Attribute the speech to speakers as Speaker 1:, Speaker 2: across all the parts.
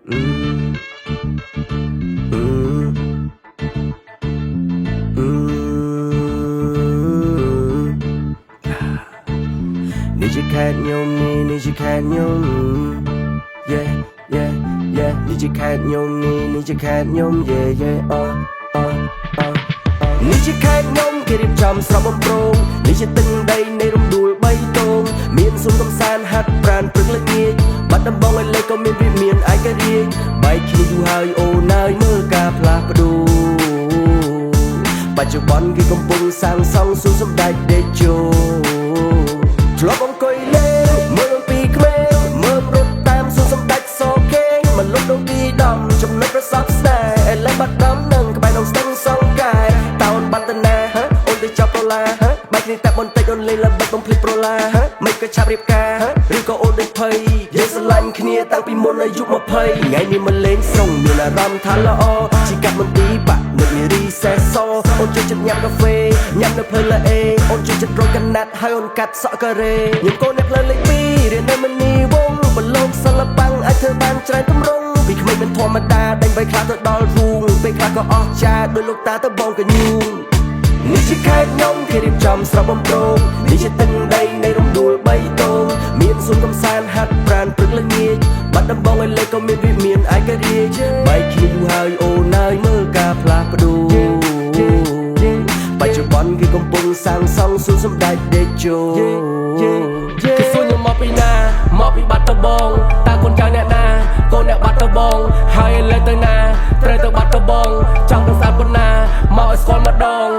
Speaker 1: Mm, mm, mm. នេះជាខេត្តខ្ញុំនេះជាខេត្តខ្ញុំ Yeah yeah yeah នេះជាខេត្តខ្ញុំនេះជាខេត្តខ្ញុំ Yeah yeah នេះជាខេត្តខ្ញុំគេរៀបចំស្រស់បំព្រងនេះជាទឹកដីនៃរំដួលបីតងមានសួនកំសាន្តហាត់ប្រាណព្រឹកល្ងាចបាត់ដំបងឲ្យលេខក៏មានវិមានឯករាជ្យបែកគ្នាយូរហើយអូនហើយមើលការផ្លាស់ប្ដូរបច្ចុប្បន្នគេកំពុងសាងសង់សួនសម្ដេចតេជោធ្លាប់អង្គុយលេងមើលពីក្មេងមើលរត់តាមសួនសម្ដេចសកេងមិនលុបដងទីដំចំណុចប្រសពស្នេហ៍ឥឡូវបាត់ដំនឹងក្បែរក្នុងស្ទឹងសង្កែតោនបាត់តាណាអូនទៅចាប់ដុល្លារបែកគ្នាតែបន្តិចអូនលេងល្បិចបំភ្លេចប្រឡាមិនក៏ឆាប់រៀបការឬក៏អូនដូចភ័យយើងស្រឡាញ់គ្នាតាំងពីមុនអាយុ20ថ្ងៃនេះមកលេងស្រុងមានអារម្មណ៍ថាល្អជីកាត់មន្ទីរបាក់នៅនារីសេសអូនជួយចិត្តញ៉ាំកាហ្វេញ៉ាំនៅផ្លូវលអេអូនជួយចិត្តរកកណាត់ហើយអូនកាត់សក់ការ៉េខ្ញុំកូននៅផ្លូវលេខ2រៀននៅមនីវងបលោកសិល្បៈអាចធ្វើបានច្រើនទម្រង់ពីក្មេងមិនធម្មតាដេញបីខ្លះទៅដល់រូងពេលខ្លះក៏អស់ចាដោយលោកតាទៅបងកញូងនេះជាខេត្តខ្ញុំគេរៀបចំស្រស់បំព្រងនេះជាទឹកដីនៃរំដួលបីតងមានសួនកំសាន្តហាត់ប្រាណព្រឹកល្ងាចបាត់ដំបងឲ្យលេខក៏មានវិមានឯករាជ្យបែកគ្នាយូរហើយអូនហើយមើលការផ្លាស់ប្ដូរបច្ចុប្បន្នគេកំពុងសាងសង់សួនសម្ដេចតេជោគេសួរខ្ញុំមកពីណាមកពីបាត់ដំបងតើកូនចៅអ្នកណាកូនអ្នកបាត់ដំបងហើយឥឡូវទៅណាត្រូវទៅបាត់ដំបងចង់ទៅស្អាតប៉ុណ្ណាមកឲ្យស្គាល់ម្ដង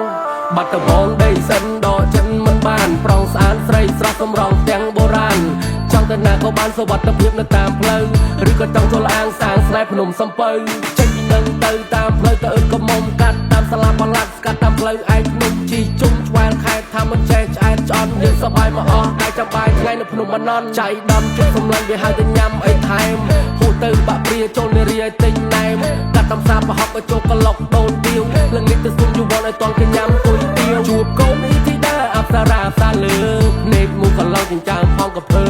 Speaker 1: បាត់ដំបងដីសិនដកចិនមិនបានប្រងស្អាតស្រីស្រស់សម្រងទាំងបុរាណចង់ទៅណាក៏បានសុវត្ថិភាពនៅតាមផ្លូវឬក៏ចង់ចូលអាងសាងស្នេហ៍ភ្នំសំពៅចេញពីនឹងទៅតាមផ្លូវទៅអើក៏មុំកាត់តាមសាលាបន្លាត់ស្កាត់តាមផ្លូវឯកភ្នំជីជុំឆ្វែលខេតថាមិនចេះឆ្អែតឆ្អន់យើងសប្បាយមកអស់តែចាំបាយថ្ងៃនៅភ្នំបន្នន់ចៃដំជិះសម្លាញ់វាហៅទៅញ៉ាំអីថែមហូតទៅបាក់ព្រាចូលនារីឲ្យទិញណែមកាត់តាមសាប្រហុកឲ្យចូលក្លុកដូនទៀវល្ងាចទៅសុំយូវ័នឲ្យតន់គេញ៉ាំគុយទៀវជួបកូននេះធីតាអប្សរាសាលើភ្នែកមុខកន្លងចិញ្ចើមផងក៏ភើ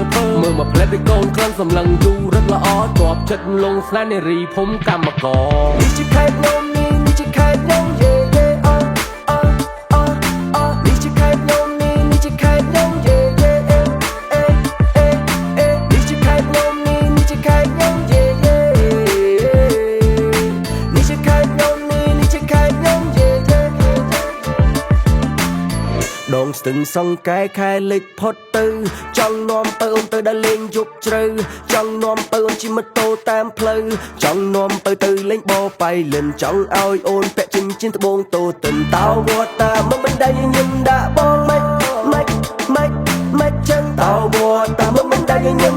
Speaker 1: មើលមកផ្លែពីកូនក្លិនសម្លឹងយូររឹតល្អជាប់ចិត្តលងស្នេហ៍នារីភូមិកម្មករនេះជាខេត្តខ្ញុំនេះជាខេត្តខ្ញុំយេយេនេះជាខេត្តខ្ញុំនេះជាខេត្តខ្ញុំយេយេនេះជាខេត្តខ្ញុំនេះជាខេត្តខ្ញុំយេយេនេះជាខេត្តខ្ញុំនេះជាខេត្តខ្ញុំយេយេដងស្ទឹងសង្កែខែលេខផុតទៅចង់នាំទៅអូនទៅដើរលេងយប់ជ្រៅចង់នាំទៅអូនជិះម៉ូតូតាមផ្លូវចង់នាំទៅលេងបបៃលិនចង់ឲ្យអូនពាក់ចិញ្ចៀនត្បូងតូទិនតោវត្តតាមកមិនដៃញញឹមដាក់បងម៉េចចឹងតោវត្តតាមកមិនដៃញញឹម